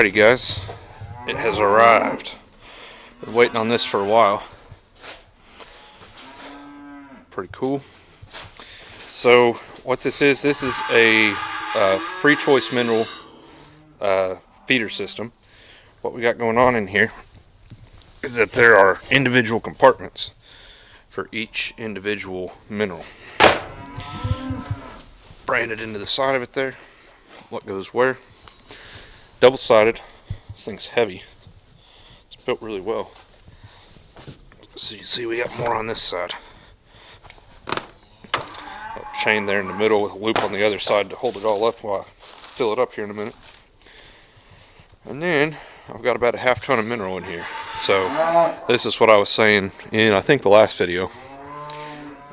Alrighty guys, it has arrived. Been waiting on this for a while. Pretty cool. So what this is a free choice mineral feeder system. What we got going on in here is that there are individual compartments for each individual mineral. Branded into the side of it there, what goes where. Double-sided. This thing's heavy. It's built really well. So you can see we got more on this side. A chain there in the middle with a loop on the other side to hold it all up while I fill it up here in a minute. And then I've got about a half ton of mineral in here. So this is what I was saying in I think the last video.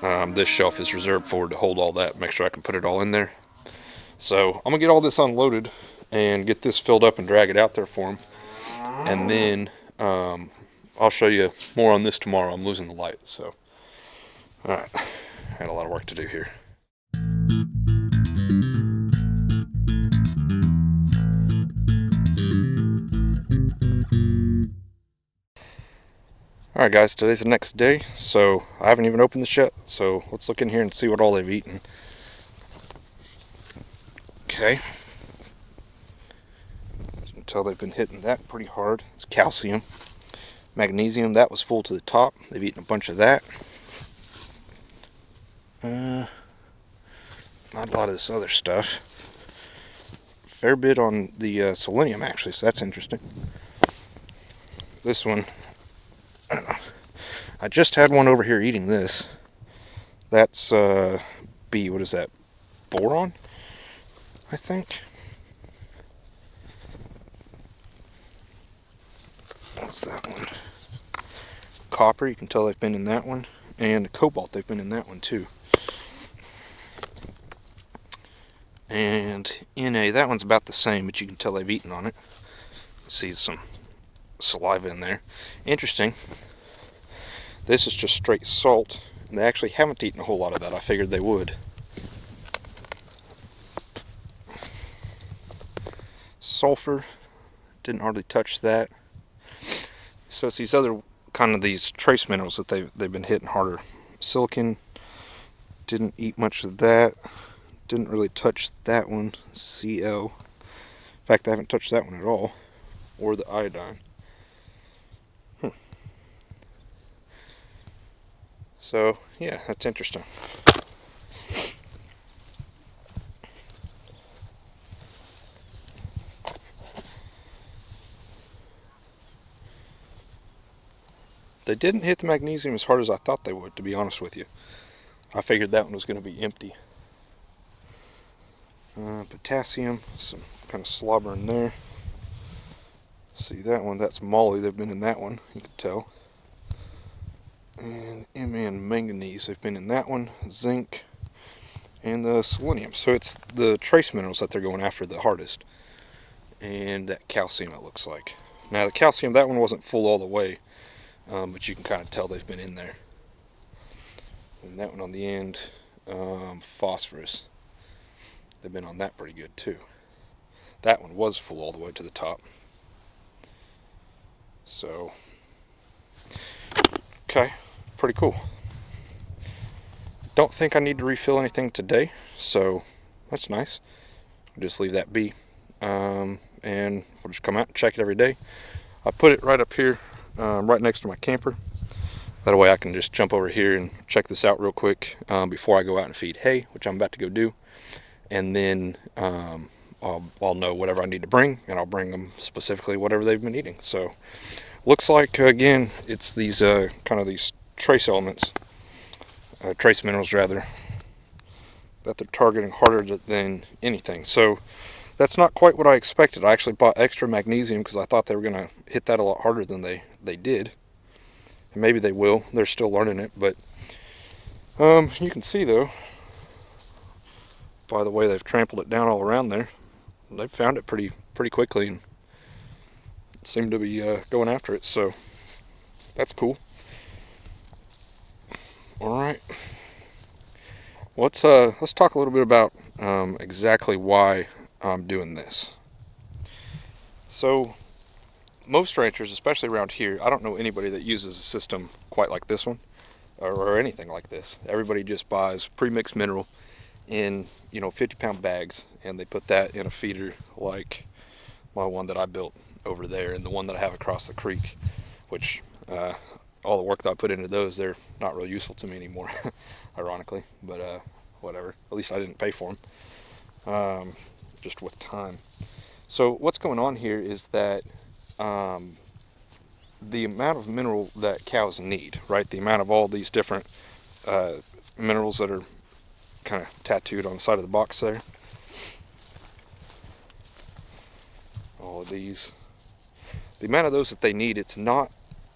This shelf is reserved for to hold all that, make sure I can put it all in there. So I'm gonna get all this unloaded and get this filled up and drag it out there for them, and then I'll show you more on this tomorrow. I'm losing the light, so alright, I had a lot of work to do here. Alright guys, today's the next day, so I haven't even opened this yet, so let's look in here and see what all they've eaten. Okay. You can tell they've been hitting that pretty hard. It's calcium. Magnesium, that was full to the top. They've eaten a bunch of that. Not a lot of this other stuff. Fair bit on the selenium actually, so that's interesting. This one, I don't know. I just had one over here eating this. That's B, what is that? Boron, I think. What's that one? Copper, you can tell they've been in that one. And cobalt, they've been in that one too. And Na, that one's about the same, but you can tell they've eaten on it. See some saliva in there. Interesting. This is just straight salt. And they actually haven't eaten a whole lot of that. I figured they would. Sulfur, didn't hardly touch that. So it's these other kind of these trace minerals that they've been hitting harder. Silicon, didn't eat much of that. Didn't really touch that one. Cl. In fact, I haven't touched that one at all. Or the iodine. So, yeah, that's interesting. They didn't hit the magnesium as hard as I thought they would, to be honest with you. I figured that one was going to be empty. Potassium, some kind of slobber in there. See that one, that's moly, they've been in that one, you can tell. And Mn manganese, they've been in that one. Zinc, and the selenium. So it's the trace minerals that they're going after the hardest. And that calcium, it looks like. Now the calcium, that one wasn't full all the way, but you can kind of tell they've been in there. And that one on the end, phosphorus. They've been on that pretty good too. That one was full all the way to the top. So, okay, pretty cool. Don't think I need to refill anything today, so that's nice. I'll just leave that be, and we'll just come out and check it every day. I put it right up here, right next to my camper. That way I can just jump over here and check this out real quick before I go out and feed hay, which I'm about to go do. And then I'll know whatever I need to bring, and I'll bring them specifically whatever they've been eating. So looks like, again, it's these kind of these trace elements, trace minerals rather, that they're targeting harder than anything. So that's not quite what I expected. I actually bought extra magnesium because I thought they were going to hit that a lot harder than they did. And maybe they will. They're still learning it, but you can see though, by the way they've trampled it down all around there, they've found it pretty quickly and seem to be going after it, so that's cool. Alright, let's talk a little bit about exactly why I'm doing this. So most ranchers, especially around here, I don't know anybody that uses a system quite like this one, or anything like this. Everybody just buys pre-mixed mineral in 50-pound bags, and they put that in a feeder like my one that I built over there and the one that I have across the creek, which all the work that I put into those, they're not real useful to me anymore, ironically, but whatever. At least I didn't pay for them, just with time. So what's going on here is that the amount of mineral that cows need, right? The amount of all these different minerals that are kind of tattooed on the side of the box there. All of these. The amount of those that they need, it's not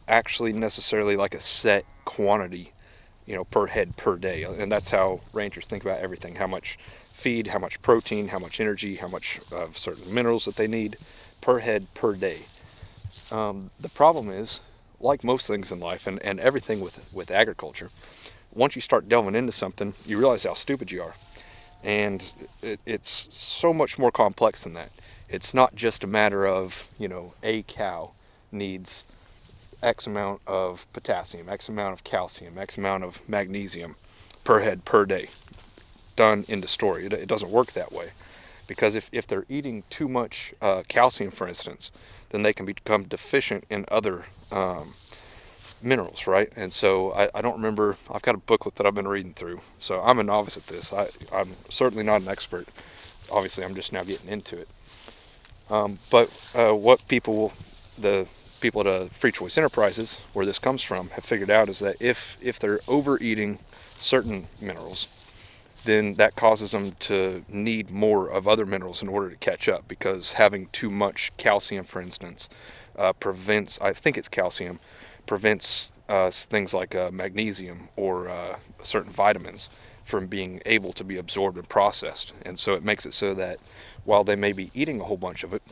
actually necessarily like a set quantity, per head per day. And that's how ranchers think about everything. How much feed, how much protein, how much energy, how much of certain minerals that they need per head per day. The problem is, like most things in life and everything with agriculture, once you start delving into something, you realize how stupid you are. And it's so much more complex than that. It's not just a matter of, a cow needs X amount of potassium, X amount of calcium, X amount of magnesium per head per day. Done, end of story. It doesn't work that way. Because if they're eating too much calcium, for instance, then they can become deficient in other minerals, right? And so I don't remember, I've got a booklet that I've been reading through, so I'm a novice at this. I'm certainly not an expert. Obviously, I'm just now getting into it. But what the people at Free Choice Enterprises, where this comes from, have figured out is that if they're overeating certain minerals, then that causes them to need more of other minerals in order to catch up, because having too much calcium, for instance, prevents, I think it's calcium, prevents things like magnesium or certain vitamins from being able to be absorbed and processed. And so it makes it so that while they may be eating a whole bunch of it,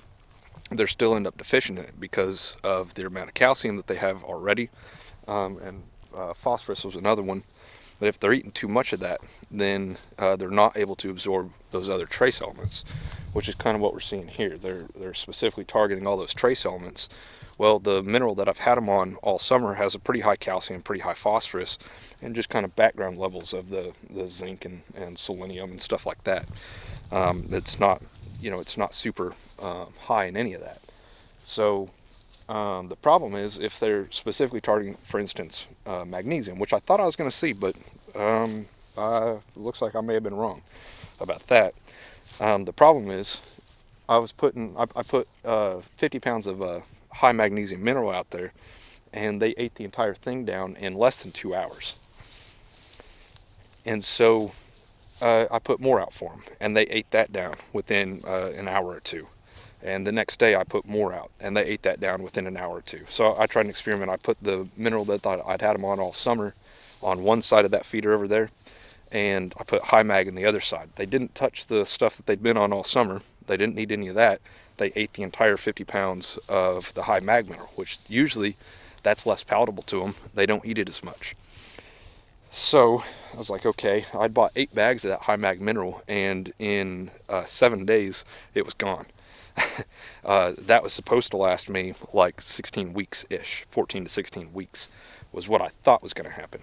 they still end up deficient in it because of the amount of calcium that they have already. And phosphorus was another one. But if they're eating too much of that, then they're not able to absorb those other trace elements, which is kind of what we're seeing here. They're specifically targeting all those trace elements. Well, the mineral that I've had them on all summer has a pretty high calcium, pretty high phosphorus, and just kind of background levels of the zinc and selenium and stuff like that. It's not, it's not super high in any of that. So the problem is if they're specifically targeting, for instance, magnesium, which I thought I was going to see, but looks like I may have been wrong about that. The problem is I put 50 pounds of high magnesium mineral out there, and they ate the entire thing down in less than 2 hours. And so I put more out for them, and they ate that down within an hour or two. And the next day I put more out, and they ate that down within an hour or two. So I tried an experiment. I put the mineral that I'd had them on all summer on one side of that feeder over there, and I put high mag on the other side. They didn't touch the stuff that they'd been on all summer. They didn't need any of that. They ate the entire 50 pounds of the high mag mineral, which usually that's less palatable to them. They don't eat it as much. So I was like, okay, I'd bought 8 bags of that high mag mineral, and in 7 days it was gone. That was supposed to last me like 16 weeks-ish, 14 to 16 weeks was what I thought was going to happen.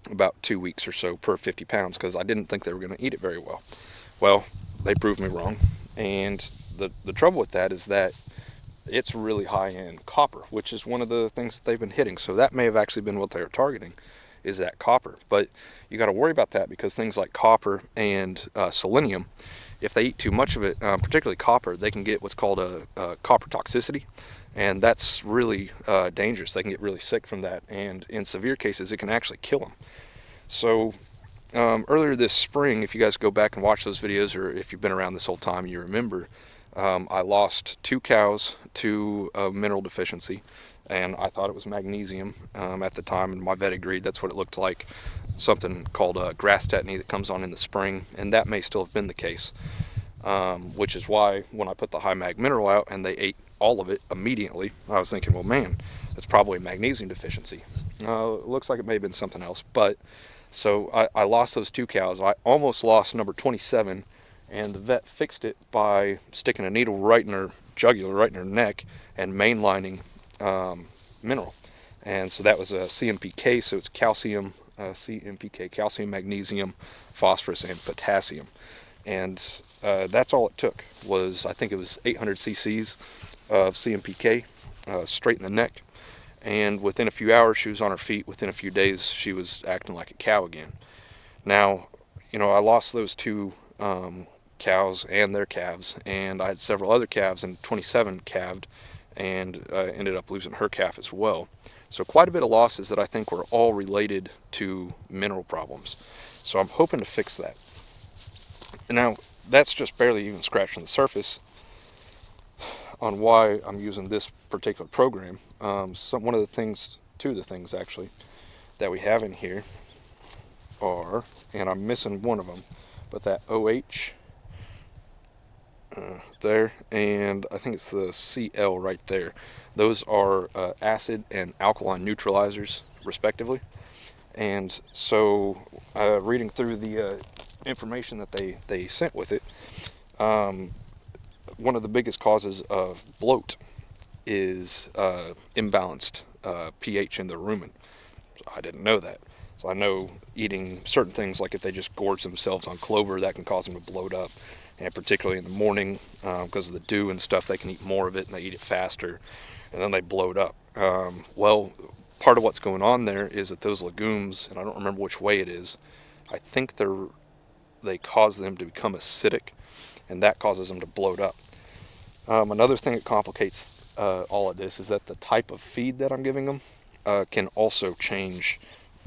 About 2 weeks or so per 50 pounds, because I didn't think they were going to eat it very well. Well, they proved me wrong, and the trouble with that is that it's really high in copper, which is one of the things that they've been hitting. So that may have actually been what they were targeting, is that copper. But you got to worry about that, because things like copper and selenium, if they eat too much of it, particularly copper, they can get what's called a copper toxicity, and that's really dangerous. They can get really sick from that, and in severe cases it can actually kill them. So earlier this spring, if you guys go back and watch those videos, or if you've been around this whole time, you remember I lost 2 cows to a mineral deficiency, and I thought it was magnesium at the time, and my vet agreed that's what it looked like. Something called grass tetany that comes on in the spring, and that may still have been the case, which is why when I put the high mag mineral out and they ate all of it immediately, I was thinking, well, man, that's probably a magnesium deficiency. It looks like it may have been something else. But so I lost those 2 cows. I almost lost number 27, and the vet fixed it by sticking a needle right in her jugular, right in her neck, and mainlining mineral. And so that was a CMPK, so it's calcium, CMPK, calcium, magnesium, phosphorus, and potassium. And that's all it took was, I think it was 800 cc's of CMPK straight in the neck. And within a few hours, she was on her feet. Within a few days, she was acting like a cow again. Now, I lost those two cows and their calves, and I had several other calves, and 27 calved, and ended up losing her calf as well. So quite a bit of losses that I think were all related to mineral problems. So I'm hoping to fix that. Now, that's just barely even scratching the surface on why I'm using this particular program. One of the things, two of the things actually, that we have in here are, and I'm missing one of them, but that OH there, and I think it's the CL right there. Those are acid and alkaline neutralizers, respectively. And so, reading through the information that they sent with it, one of the biggest causes of bloat is imbalanced pH in the rumen. So I didn't know that. So I know eating certain things, like if they just gorge themselves on clover, that can cause them to bloat up. And particularly in the morning, because of the dew and stuff, they can eat more of it and they eat it faster, and then they bloat up. Well, part of what's going on there is that those legumes, and I don't remember which way it is, I think they cause them to become acidic, and that causes them to bloat up. Another thing that complicates all of this is that the type of feed that I'm giving them can also change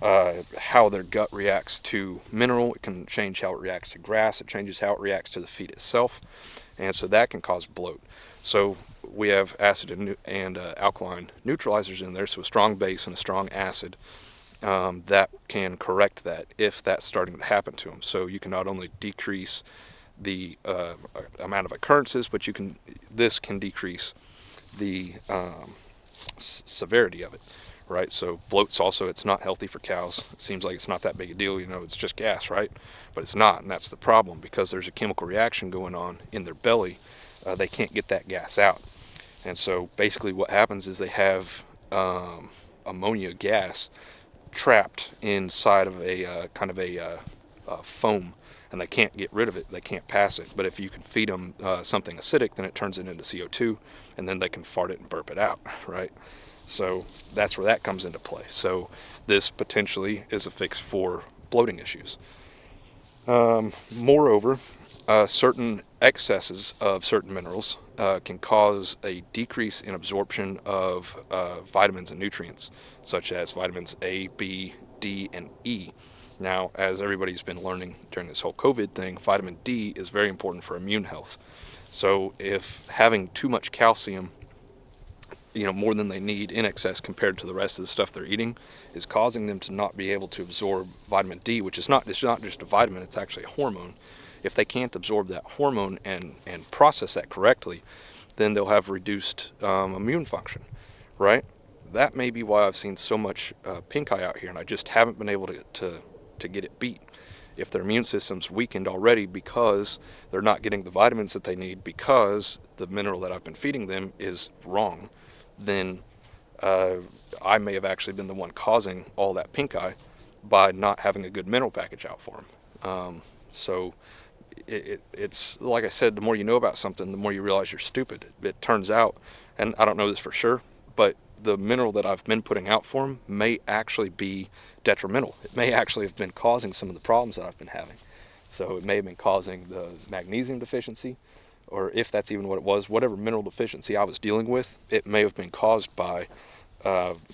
how their gut reacts to mineral. It can change how it reacts to grass. It changes how it reacts to the feed itself, and so that can cause bloat. So we have acid and alkaline neutralizers in there, so a strong base and a strong acid that can correct that if that's starting to happen to them. So you can not only decrease the amount of occurrences, but this can decrease the severity of it. Right, so bloat's also, it's not healthy for cows. It seems like it's not that big a deal, it's just gas, right? But it's not, and that's the problem, because there's a chemical reaction going on in their belly. They can't get that gas out. And so basically what happens is they have ammonia gas trapped inside of a kind of a foam, and they can't get rid of it. They can't pass it. But if you can feed them something acidic, then it turns it into CO2, and then they can fart it and burp it out, right? So that's where that comes into play. So this potentially is a fix for bloating issues. Moreover, certain excesses of certain minerals can cause a decrease in absorption of vitamins and nutrients, such as vitamins A, B, D, and E. Now, as everybody's been learning during this whole COVID thing, vitamin D is very important for immune health. So if having too much calcium, more than they need in excess compared to the rest of the stuff they're eating, is causing them to not be able to absorb vitamin D, which is it's not just a vitamin, it's actually a hormone. If they can't absorb that hormone and process that correctly, then they'll have reduced immune function, right? That may be why I've seen so much pink eye out here, and I just haven't been able to get it beat. If their immune system's weakened already because they're not getting the vitamins that they need because the mineral that I've been feeding them is wrong, then I may have actually been the one causing all that pink eye by not having a good mineral package out for them. So it's like I said, the more you know about something, the more you realize you're stupid. It turns out, and I don't know this for sure, but the mineral that I've been putting out for them may actually be detrimental. It may actually have been causing some of the problems that I've been having. So it may have been causing the magnesium deficiency, or if that's even what it was, whatever mineral deficiency I was dealing with, it may have been caused by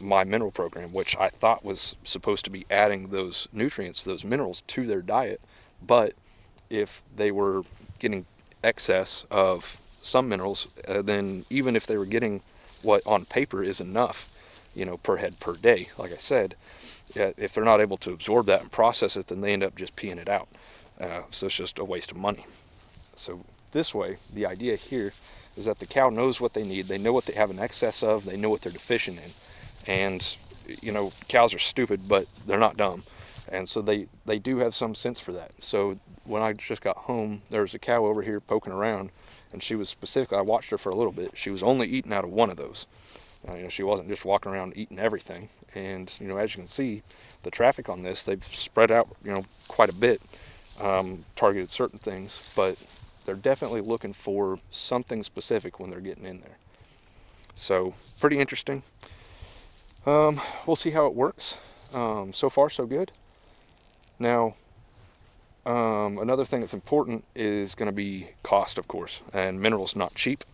my mineral program, which I thought was supposed to be adding those nutrients, those minerals to their diet. But if they were getting excess of some minerals, then even if they were getting what on paper is enough, per head per day, like I said, if they're not able to absorb that and process it, then they end up just peeing it out. So it's just a waste of money. So this way, the idea here is that the cow knows what they need. They know what they have an excess of. They know what they're deficient in. And, cows are stupid, but they're not dumb. And so they do have some sense for that. So when I just got home, there was a cow over here poking around, and she was specifically, I watched her for a little bit, she was only eating out of one of those. She wasn't just walking around eating everything. And as you can see, the traffic on this, they've spread out quite a bit, targeted certain things, but they're definitely looking for something specific when they're getting in there. So pretty interesting. We'll see how it works. So far so good. Now another thing that's important is going to be cost, of course, and minerals not cheap.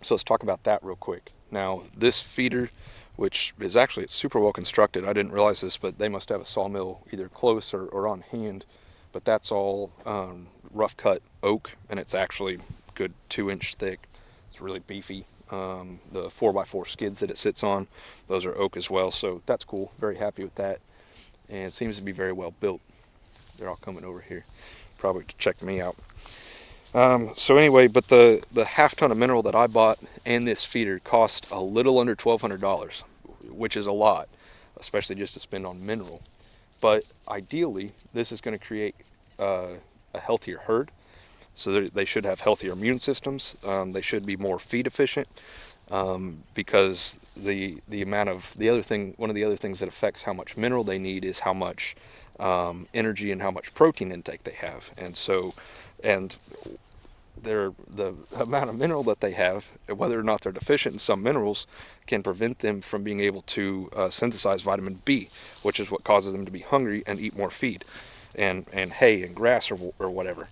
So let's talk about that real quick. Now this feeder, which is actually, it's super well constructed, I didn't realize this, but they must have a sawmill either close or on hand, but that's all rough cut oak, and it's actually good 2-inch thick. It's really beefy. The 4x4 skids that it sits on, those are oak as well, so that's cool. Very happy with that, and it seems to be very well built. They're all coming over here probably to check me out. So anyway, but the half ton of mineral that I bought and this feeder cost a little under $1,200, which is a lot, especially just to spend on mineral. But ideally, this is going to create a healthier herd. So they should have healthier immune systems. They should be more feed efficient, because one of the other things that affects how much mineral they need is how much energy and how much protein intake they have. And so, the amount of mineral that they have, whether or not they're deficient in some minerals, can prevent them from being able to synthesize vitamin B, which is what causes them to be hungry and eat more feed and hay and grass or whatever.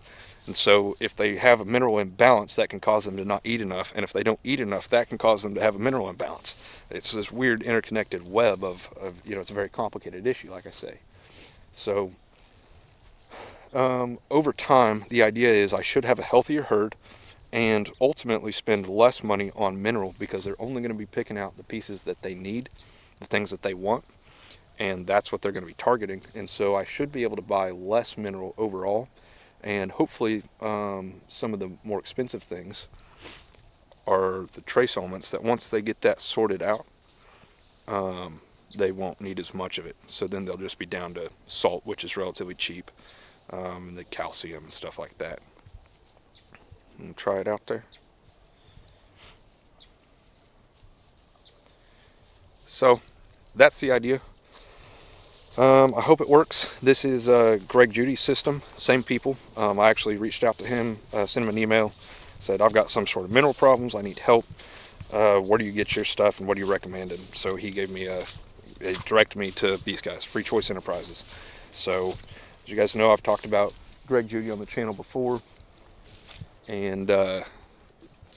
And so if they have a mineral imbalance, that can cause them to not eat enough, and if they don't eat enough, that can cause them to have a mineral imbalance. It's this weird interconnected web of it's a very complicated issue, like I say. So over time, the idea is I should have a healthier herd and ultimately spend less money on mineral, because they're only going to be picking out the pieces that they need, the things that they want, and that's what they're going to be targeting. And so I should be able to buy less mineral overall, and hopefully some of the more expensive things are the trace elements that once they get that sorted out, they won't need as much of it. So then they'll just be down to salt, which is relatively cheap, and the calcium and stuff like that. And try it out there. So that's the idea. I hope it works. This is Greg Judy's system, same people. I actually reached out to him, sent him an email, said I've got some sort of mineral problems, I need help. Where do you get your stuff and what do you recommend? And so he gave me directed me to these guys, Free Choice Enterprises. So as you guys know, I've talked about Greg Judy on the channel before, and a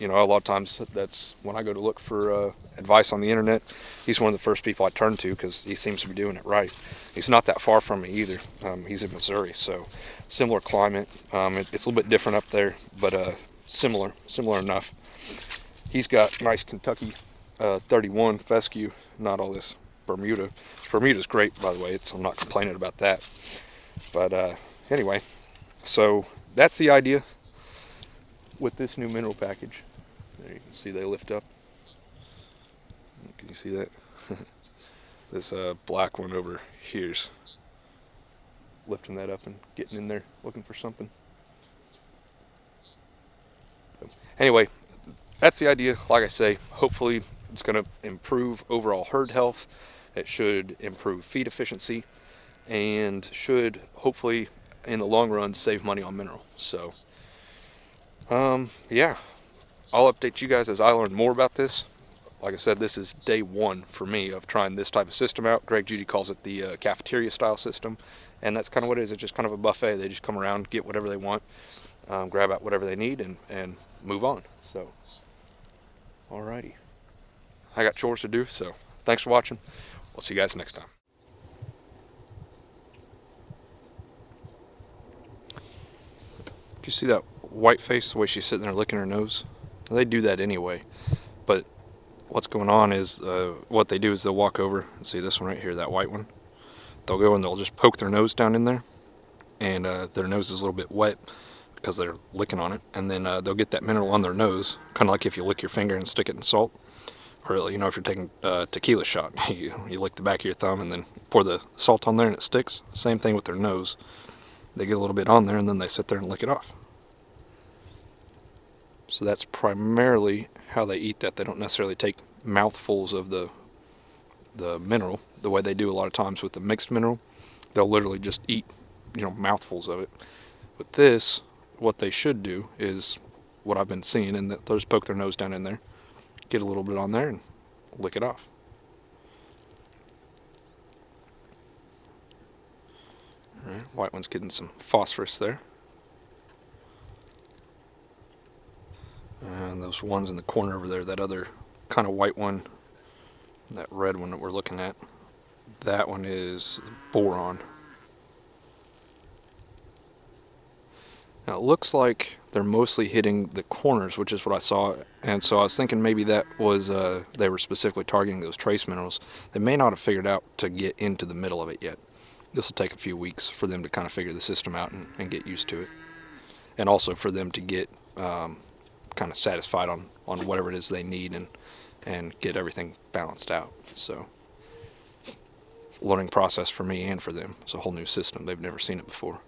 lot of times that's when I go to look for advice on the internet, he's one of the first people I turn to, because he seems to be doing it right. He's not that far from me either. He's in Missouri, so similar climate. It's a little bit different up there, but similar enough. He's got nice Kentucky 31 fescue, not all this Bermuda. Bermuda's great, by the way. I'm not complaining about that. But anyway, so that's the idea with this new mineral package. There you can see they lift up. Can you see that? This black one over here's lifting that up and getting in there looking for something. So, anyway, that's the idea. Like I say, hopefully it's going to improve overall herd health. It should improve feed efficiency, and should hopefully in the long run save money on mineral. So yeah, I'll update you guys as I learn more about this. Like I said, this is day one for me of trying this type of system out. Greg Judy calls it the cafeteria style system, and that's kind of what it is. It's just kind of a buffet. They just come around, get whatever they want, grab out whatever they need, and move on. So alrighty, I got chores to do, so thanks for watching. We'll see you guys next time. Do you see that white face, the way she's sitting there licking her nose? They do that anyway, but what's going on is what they do is they'll walk over and see this one right here, that white one. They'll go and they'll just poke their nose down in there, and their nose is a little bit wet because they're licking on it, and then they'll get that mineral on their nose, kind of like if you lick your finger and stick it in salt, or if you're taking a tequila shot, you lick the back of your thumb and then pour the salt on there and it sticks. Same thing with their nose. They get a little bit on there and then they sit there and lick it off. So that's primarily how they eat that. They don't necessarily take mouthfuls of the mineral the way they do a lot of times with the mixed mineral. They'll literally just eat, mouthfuls of it. With this, what they should do is what I've been seeing, and they'll just poke their nose down in there, get a little bit on there, and lick it off. All right, white one's getting some phosphorus there. And those ones in the corner over there, that other kind of white one, that red one that we're looking at, that one is boron. Now it looks like they're mostly hitting the corners, which is what I saw, and so I was thinking maybe that was they were specifically targeting those trace minerals. They may not have figured out to get into the middle of it yet. This will take a few weeks for them to kind of figure the system out and get used to it, and also for them to get kind of satisfied on whatever it is they need and get everything balanced out. So learning process for me and for them. It's a whole new system. They've never seen it before.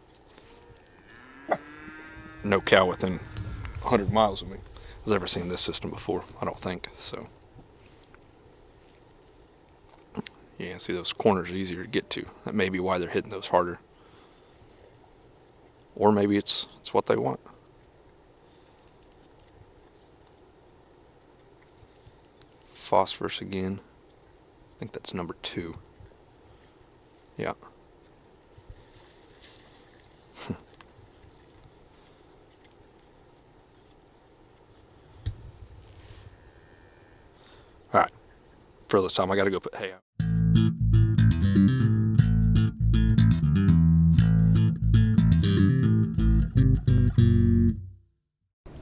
No cow within 100 miles of me has ever seen this system before, I don't think. So yeah, see, those corners are easier to get to. That may be why they're hitting those harder, or maybe it's what they want. Phosphorus again. I think that's number 2. Yeah. All right. For this time, I got to go put hay out.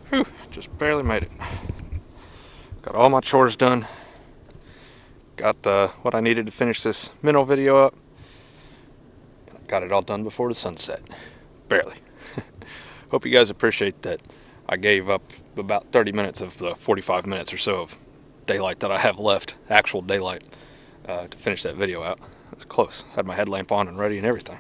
Whew, just barely made it. Got all my chores done. Got what I needed to finish this mineral video up. Got it all done before the sunset. Barely. Hope you guys appreciate that I gave up about 30 minutes of the 45 minutes or so of daylight that I have left, actual daylight, to finish that video out. It was close. Had my headlamp on and ready and everything.